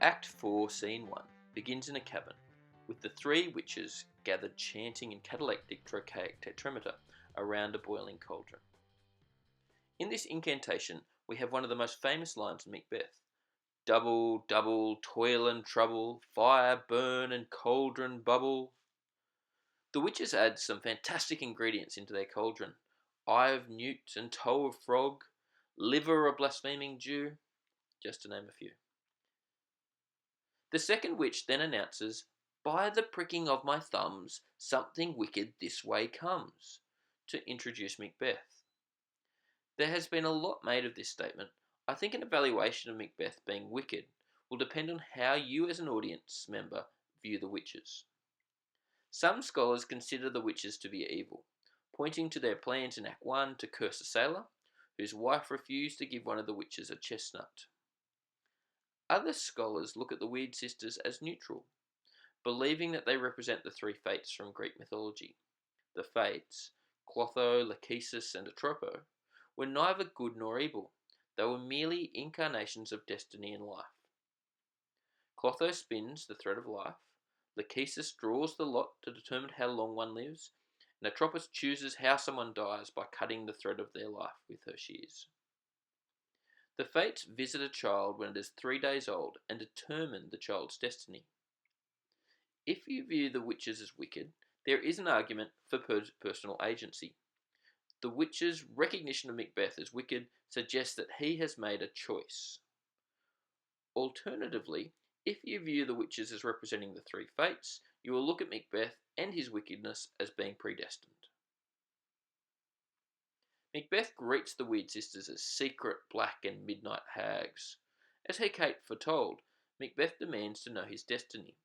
Act 4, Scene 1 begins in a cabin, with the three witches gathered chanting in catalectic trochaic tetrameter around a boiling cauldron. In this incantation, we have one of the most famous lines in Macbeth. Double, double, toil and trouble, fire, burn and cauldron bubble. The witches add some fantastic ingredients into their cauldron. Eye of newt and toe of frog, liver of blaspheming Jew, just to name a few. The second witch then announces, "By the pricking of my thumbs, something wicked this way comes," to introduce Macbeth. There has been a lot made of this statement. I think an evaluation of Macbeth being wicked will depend on how you as an audience member view the witches. Some scholars consider the witches to be evil, pointing to their plans in Act 1 to curse a sailor, whose wife refused to give one of the witches a chestnut. Other scholars look at the Weird Sisters as neutral, believing that they represent the three fates from Greek mythology. The fates, Clotho, Lachesis, and Atropo, were neither good nor evil. They were merely incarnations of destiny and life. Clotho spins the thread of life, Lachesis draws the lot to determine how long one lives, and Atropos chooses how someone dies by cutting the thread of their life with her shears. The fates visit a child when it is 3 days old and determine the child's destiny. If you view the witches as wicked, there is an argument for personal agency. The witch's recognition of Macbeth as wicked suggests that he has made a choice. Alternatively, if you view the witches as representing the three fates, you will look at Macbeth and his wickedness as being predestined. Macbeth greets the Weird Sisters as secret, black, and midnight hags. As Hecate foretold, Macbeth demands to know his destiny.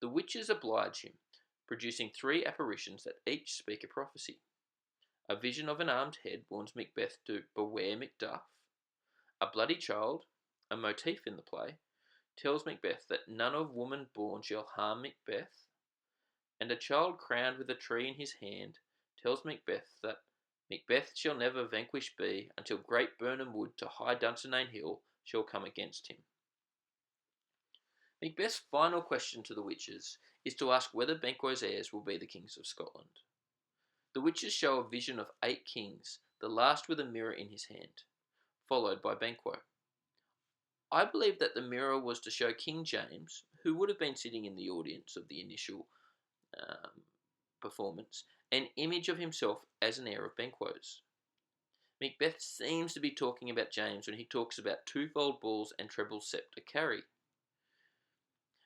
The witches oblige him, producing 3 apparitions that each speak a prophecy. A vision of an armed head warns Macbeth to beware Macduff. A bloody child, a motif in the play, tells Macbeth that none of woman born shall harm Macbeth. And a child crowned with a tree in his hand tells Macbeth that Macbeth shall never vanquished be until great Birnam Wood to high Dunsinane Hill shall come against him. Macbeth's final question to the witches is to ask whether Banquo's heirs will be the kings of Scotland. The witches show a vision of 8 kings, the last with a mirror in his hand, followed by Banquo. I believe that the mirror was to show King James, who would have been sitting in the audience of the initial performance, an image of himself as an heir of Banquo's. Macbeth seems to be talking about James when he talks about twofold balls and treble sceptre carry.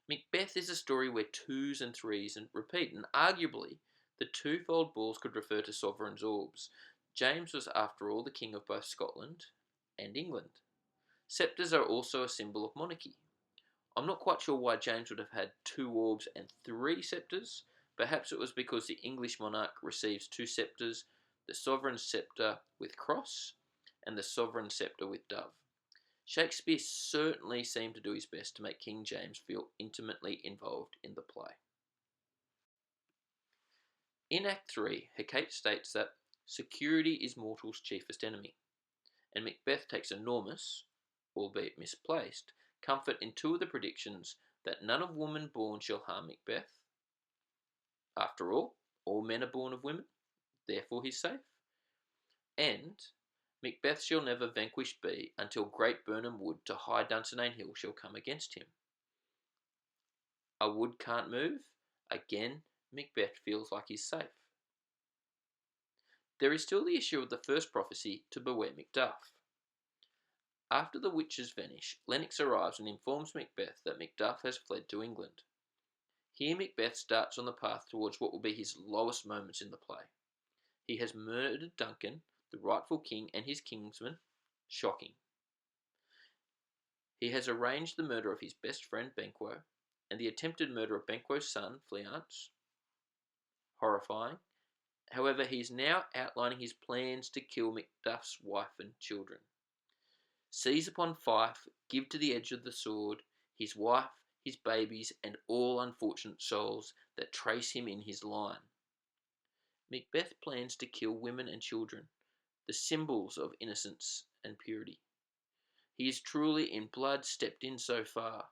Macbeth is a story where 2s and 3s repeat, and arguably the twofold balls could refer to sovereigns' orbs. James was, after all, the king of both Scotland and England. Sceptres are also a symbol of monarchy. I'm not quite sure why James would have had 2 orbs and 3 sceptres. Perhaps it was because the English monarch receives 2 sceptres, the sovereign sceptre with cross and the sovereign sceptre with dove. Shakespeare certainly seemed to do his best to make King James feel intimately involved in the play. In Act 3, Hecate states that security is mortal's chiefest enemy, and Macbeth takes enormous, albeit misplaced, comfort in 2 of the predictions that none of woman born shall harm Macbeth. After all men are born of women, therefore he's safe. And Macbeth shall never vanquished be until great Birnam Wood to high Dunsinane Hill shall come against him. A wood can't move. Again, Macbeth feels like he's safe. There is still the issue of the first prophecy to beware Macduff. After the witches vanish, Lennox arrives and informs Macbeth that Macduff has fled to England. Here Macbeth starts on the path towards what will be his lowest moments in the play. He has murdered Duncan, the rightful king, and his kinsman. Shocking. He has arranged the murder of his best friend Banquo, and the attempted murder of Banquo's son, Fleance. Horrifying. However, he is now outlining his plans to kill Macduff's wife and children. Seize upon Fife, give to the edge of the sword, his wife, his babies, and all unfortunate souls that trace him in his line. Macbeth plans to kill women and children, the symbols of innocence and purity. He is truly in blood stepped in so far.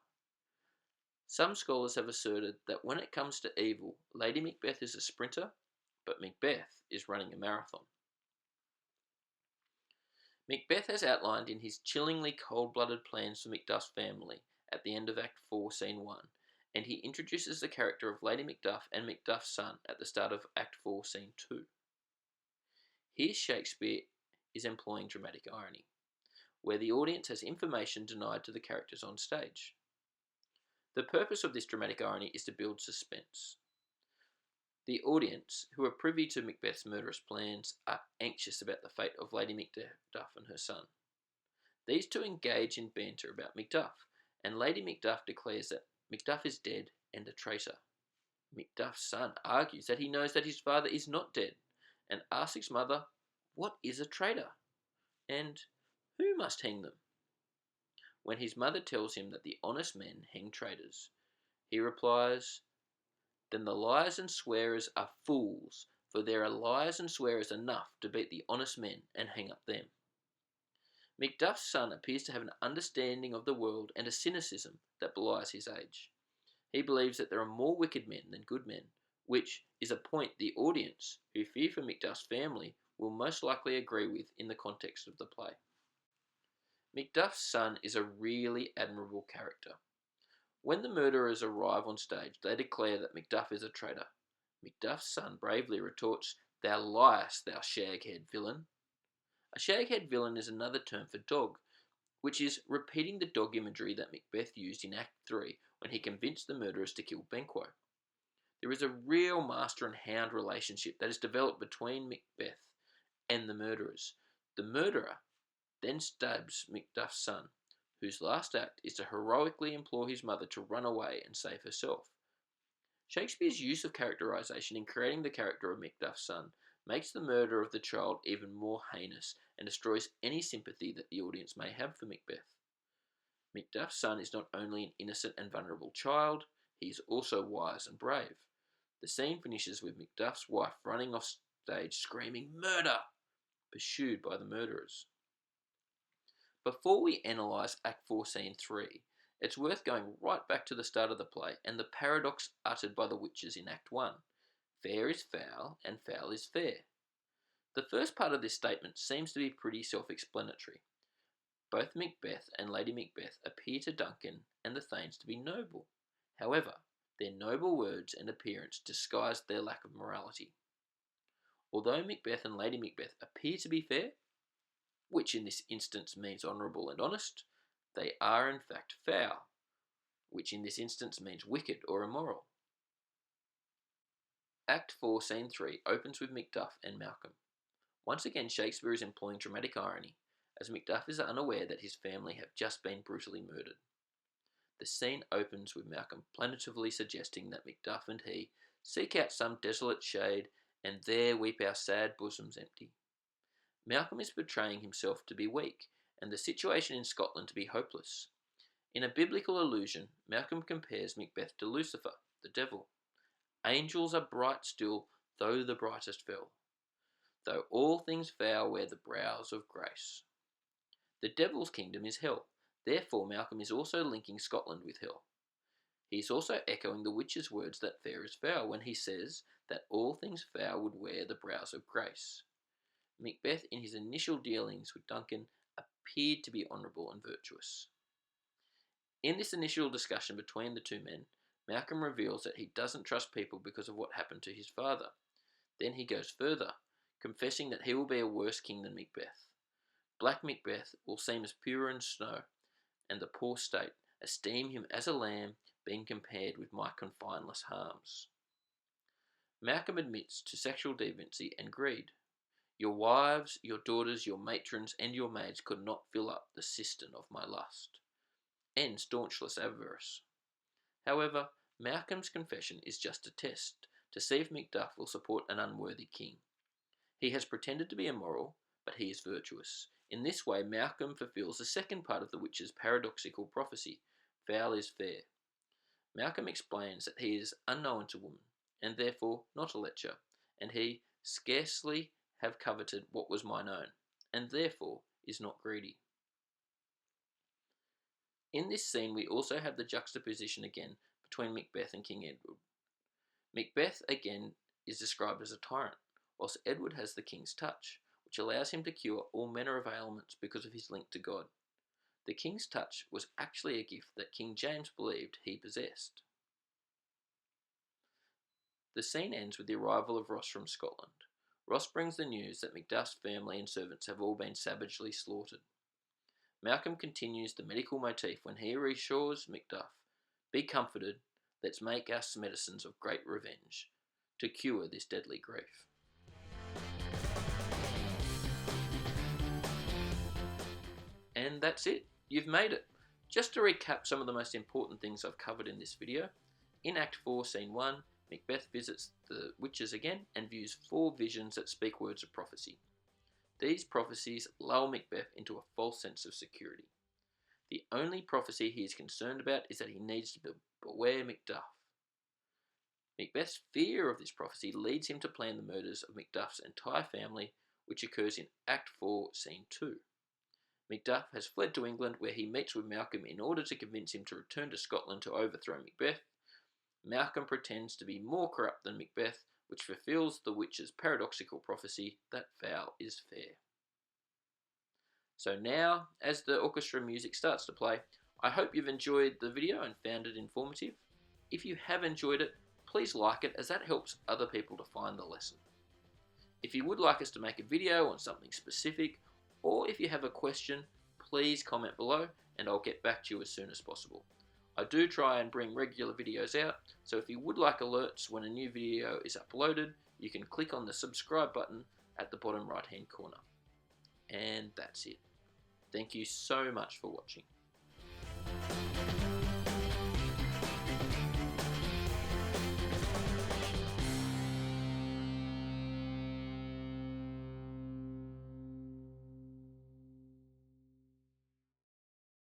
Some scholars have asserted that when it comes to evil, Lady Macbeth is a sprinter, but Macbeth is running a marathon. Macbeth has outlined in his chillingly cold-blooded plans for Macduff's family at the end of Act 4, Scene 1, and he introduces the character of Lady Macduff and Macduff's son at the start of Act 4, Scene 2. Here Shakespeare is employing dramatic irony, where the audience has information denied to the characters on stage. The purpose of this dramatic irony is to build suspense. The audience, who are privy to Macbeth's murderous plans, are anxious about the fate of Lady Macduff and her son. These two engage in banter about Macduff, and Lady Macduff declares that Macduff is dead and a traitor. Macduff's son argues that he knows that his father is not dead, and asks his mother, "What is a traitor? And who must hang them?" When his mother tells him that the honest men hang traitors, he replies, "Then the liars and swearers are fools, for there are liars and swearers enough to beat the honest men and hang up them." Macduff's son appears to have an understanding of the world and a cynicism that belies his age. He believes that there are more wicked men than good men, which is a point the audience, who fear for Macduff's family, will most likely agree with in the context of the play. Macduff's son is a really admirable character. When the murderers arrive on stage, they declare that Macduff is a traitor. Macduff's son bravely retorts, "Thou liest, thou shag-head villain." A shag-head villain is another term for dog, which is repeating the dog imagery that Macbeth used in Act 3 when he convinced the murderers to kill Banquo. There is a real master and hound relationship that is developed between Macbeth and the murderers. The murderer then stabs Macduff's son, whose last act is to heroically implore his mother to run away and save herself. Shakespeare's use of characterisation in creating the character of Macduff's son makes the murder of the child even more heinous and destroys any sympathy that the audience may have for Macbeth. Macduff's son is not only an innocent and vulnerable child, he is also wise and brave. The scene finishes with Macduff's wife running off stage screaming, "Murder!" pursued by the murderers. Before we analyse Act 4, Scene 3, it's worth going right back to the start of the play and the paradox uttered by the witches in Act 1. Fair is foul, and foul is fair. The first part of this statement seems to be pretty self-explanatory. Both Macbeth and Lady Macbeth appear to Duncan and the Thanes to be noble. However, their noble words and appearance disguise their lack of morality. Although Macbeth and Lady Macbeth appear to be fair, which in this instance means honourable and honest, they are in fact foul, which in this instance means wicked or immoral. Act 4, Scene 3 opens with Macduff and Malcolm. Once again, Shakespeare is employing dramatic irony, as Macduff is unaware that his family have just been brutally murdered. The scene opens with Malcolm plaintively suggesting that Macduff and he seek out some desolate shade and there weep our sad bosoms empty. Malcolm is portraying himself to be weak, and the situation in Scotland to be hopeless. In a biblical allusion, Malcolm compares Macbeth to Lucifer, the devil. Angels are bright still, though the brightest fell. Though all things foul wear the brows of grace. The devil's kingdom is hell, therefore Malcolm is also linking Scotland with hell. He is also echoing the witch's words that fair is foul when he says that all things foul would wear the brows of grace. Macbeth, in his initial dealings with Duncan, appeared to be honourable and virtuous. In this initial discussion between the two men, Malcolm reveals that he doesn't trust people because of what happened to his father. Then he goes further, confessing that he will be a worse king than Macbeth. Black Macbeth will seem as pure as snow, and the poor state esteem him as a lamb being compared with my confineless harms. Malcolm admits to sexual deviancy and greed. Your wives, your daughters, your matrons, and your maids could not fill up the cistern of my lust, and staunchless avarice. However, Malcolm's confession is just a test to see if Macduff will support an unworthy king. He has pretended to be immoral, but he is virtuous. In this way, Malcolm fulfills the second part of the witch's paradoxical prophecy, foul is fair. Malcolm explains that he is unknown to woman, and therefore not a lecher, and he scarcely have coveted what was mine own, and therefore is not greedy. In this scene we also have the juxtaposition again between Macbeth and King Edward. Macbeth, again, is described as a tyrant, whilst Edward has the king's touch, which allows him to cure all manner of ailments because of his link to God. The king's touch was actually a gift that King James believed he possessed. The scene ends with the arrival of Ross from Scotland. Ross brings the news that Macduff's family and servants have all been savagely slaughtered. Malcolm continues the medical motif when he reassures Macduff, "Be comforted, let's make us medicines of great revenge, to cure this deadly grief." And that's it, you've made it. Just to recap some of the most important things I've covered in this video, in Act 4, Scene 1, Macbeth visits the witches again and views 4 visions that speak words of prophecy. These prophecies lull Macbeth into a false sense of security. The only prophecy he is concerned about is that he needs to beware Macduff. Macbeth's fear of this prophecy leads him to plan the murders of Macduff's entire family, which occurs in Act 4, Scene 2. Macduff has fled to England, where he meets with Malcolm in order to convince him to return to Scotland to overthrow Macbeth. Malcolm pretends to be more corrupt than Macbeth, which fulfills the witch's paradoxical prophecy that foul is fair. So now, as the orchestra music starts to play, I hope you've enjoyed the video and found it informative. If you have enjoyed it, please like it, as that helps other people to find the lesson. If you would like us to make a video on something specific, or if you have a question, please comment below and I'll get back to you as soon as possible. I do try and bring regular videos out, so if you would like alerts when a new video is uploaded, you can click on the subscribe button at the bottom right hand corner. And that's it. Thank you so much for watching.